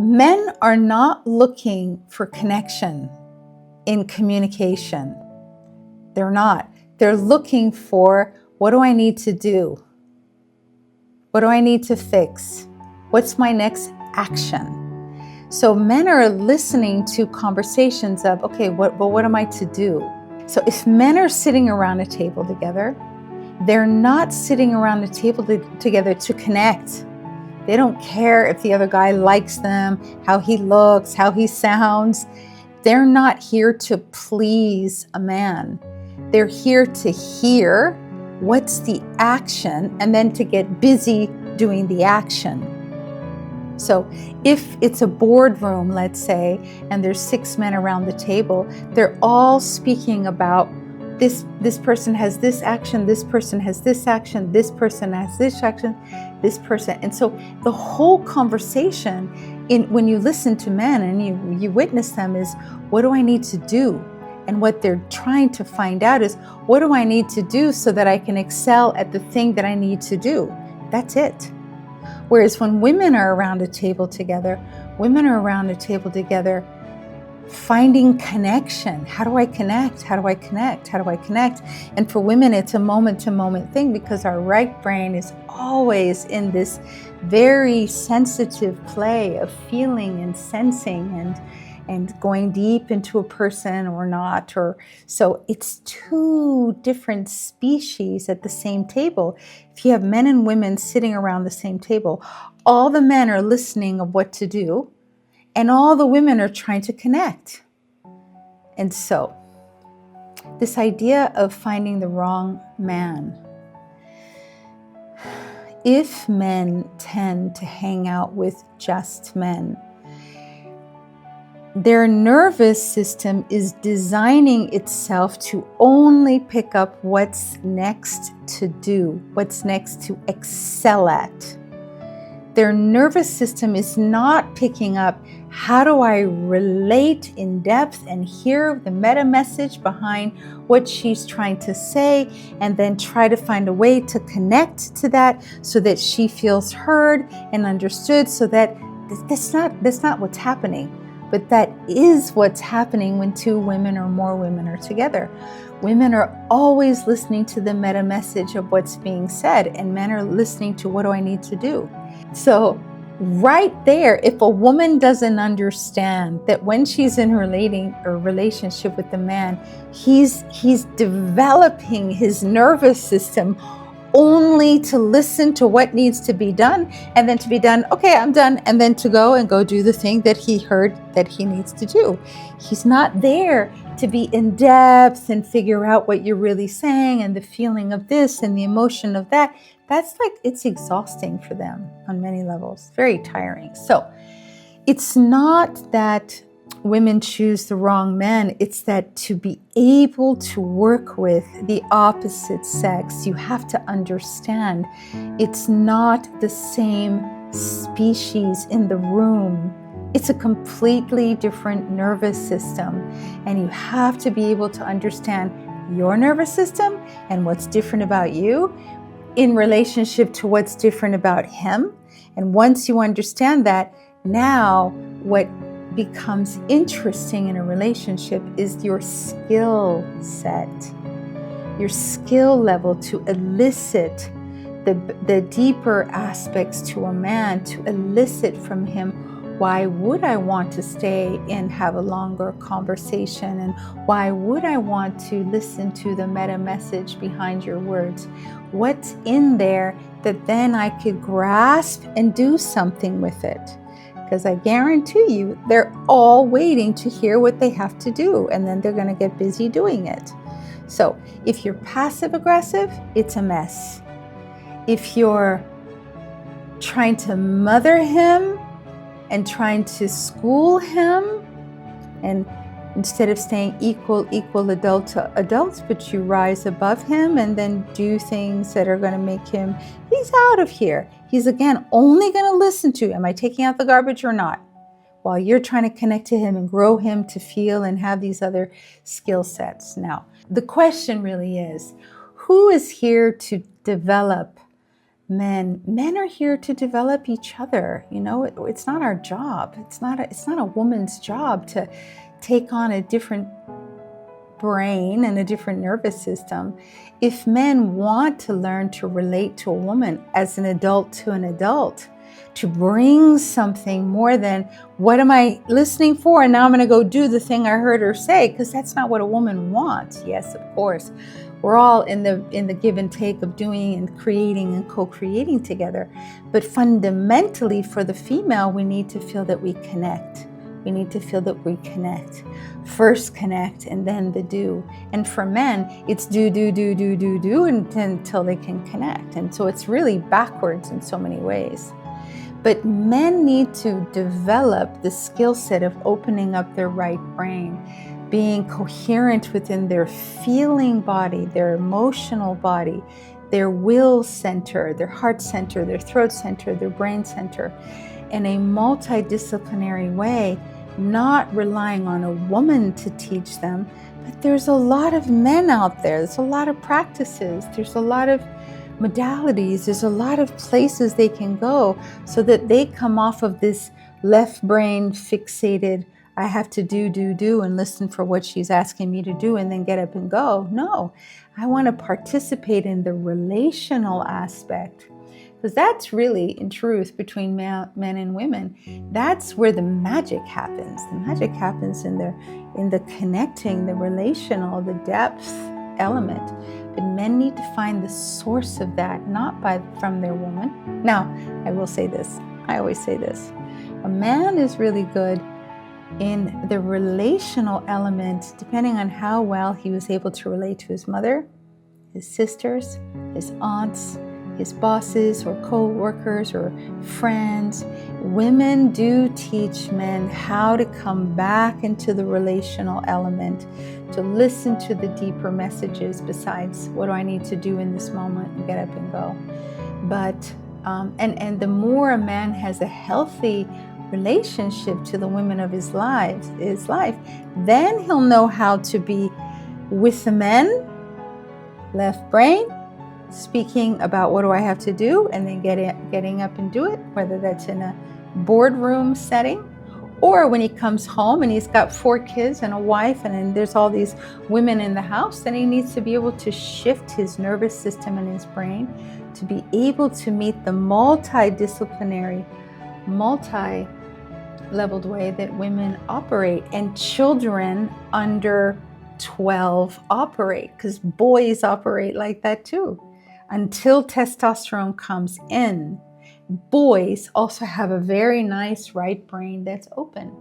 Men are not looking for connection in communication. They're not. They're looking for, what do I need to do? What do I need to fix? What's my next action? So men are listening to conversations of, okay, what am I to do? So if men are sitting around a table together, they're not sitting around the table together to connect. They don't care if the other guy likes them, how he looks, how he sounds. They're not here to please a man. They're here to hear what's the action and then to get busy doing the action. So if it's a boardroom, let's say, and there's 6 men around the table, they're all speaking about this person has this action, this person has this action, this person has this action, this person. And so the whole conversation, when you listen to men and you witness them, is, what do I need to do? And what they're trying to find out is, what do I need to do so that I can excel at the thing that I need to do? That's it. Whereas when women are around a table together, finding connection. How do I connect? How do I connect? How do I connect? And for women, it's a moment-to-moment thing, because our right brain is always in this very sensitive play of feeling and sensing and going deep into a person or not. Or so it's two different species at the same table. If you have men and women sitting around the same table, all the men are listening of what to do, and all the women are trying to connect. And so, this idea of finding the wrong man. If men tend to hang out with just men, their nervous system is designing itself to only pick up what's next to do, what's next to excel at. Their nervous system is not picking up, how do I relate in depth and hear the meta message behind what she's trying to say, and then try to find a way to connect to that so that she feels heard and understood, so that that's not what's happening. But that is what's happening when 2 women or more women are together. Women are always listening to the meta message of what's being said, and men are listening to, what do I need to do? So right there, if a woman doesn't understand that when she's in a relationship with the man, he's developing his nervous system only to listen to what needs to be done, and then to be done, okay, I'm done, and then to go do the thing that he heard that he needs to do. He's not there to be in depth and figure out what you're really saying and the feeling of this and the emotion of that. That's it's exhausting for them on many levels, very tiring. So it's not that women choose the wrong men, it's that to be able to work with the opposite sex, you have to understand it's not the same species in the room. It's a completely different nervous system, and you have to be able to understand your nervous system and what's different about you in relationship to what's different about him. And once you understand that, now what becomes interesting in a relationship is your skill set, your skill level to elicit the deeper aspects to a man, to elicit from him, why would I want to stay and have a longer conversation? And why would I want to listen to the meta message behind your words? What's in there that then I could grasp and do something with it? Because I guarantee you, they're all waiting to hear what they have to do, and then they're going to get busy doing it. So if you're passive aggressive, it's a mess. If you're trying to mother him and trying to school him, and instead of staying equal adult to adults, but you rise above him and then do things that are going to make him, he's out of here. He's again only going to listen to, am I taking out the garbage or not? While you're trying to connect to him and grow him to feel and have these other skill sets. Now, the question really is, who is here to develop Men are here to develop each other. It's not our job. It's not a woman's job to take on a different brain and a different nervous system. If men want to learn to relate to a woman as an adult to an adult, to bring something more than what am I listening for, and now I'm going to go do the thing I heard her say, because that's not what a woman wants. Yes, of course, we're all in the give and take of doing and creating and co-creating together, but fundamentally for the female, we need to feel that we connect. We need to feel that we connect. First connect and then the do. And for men, it's do until they can connect. And so it's really backwards in so many ways. But men need to develop the skill set of opening up their right brain, being coherent within their feeling body, their emotional body, their will center, their heart center, their throat center, their brain center, in a multidisciplinary way, not relying on a woman to teach them. But there's a lot of men out there. There's a lot of practices. There's a lot of modalities. There's a lot of places they can go so that they come off of this left brain fixated, I have to do, and listen for what she's asking me to do and then get up and go. No, I want to participate in the relational aspect. Because that's really, in truth, between men and women, that's where the magic happens. The magic happens in the connecting, the relational, the depth element. But men need to find the source of that, not from their woman. Now, I will say this. I always say this. A man is really good in the relational element, depending on how well he was able to relate to his mother, his sisters, his aunts, his bosses or co-workers or friends. Women do teach men how to come back into the relational element, to listen to the deeper messages besides what do I need to do in this moment and get up and go. But and the more a man has a healthy relationship to the women of his life, then he'll know how to be with the men, left brain, speaking about what do I have to do, and then getting up and do it, whether that's in a boardroom setting or when he comes home and he's got 4 kids and a wife and then there's all these women in the house, then he needs to be able to shift his nervous system and his brain to be able to meet the multidisciplinary, multi-leveled way that women operate, and children under 12 operate, because boys operate like that too. Until testosterone comes in, boys also have a very nice right brain that's open.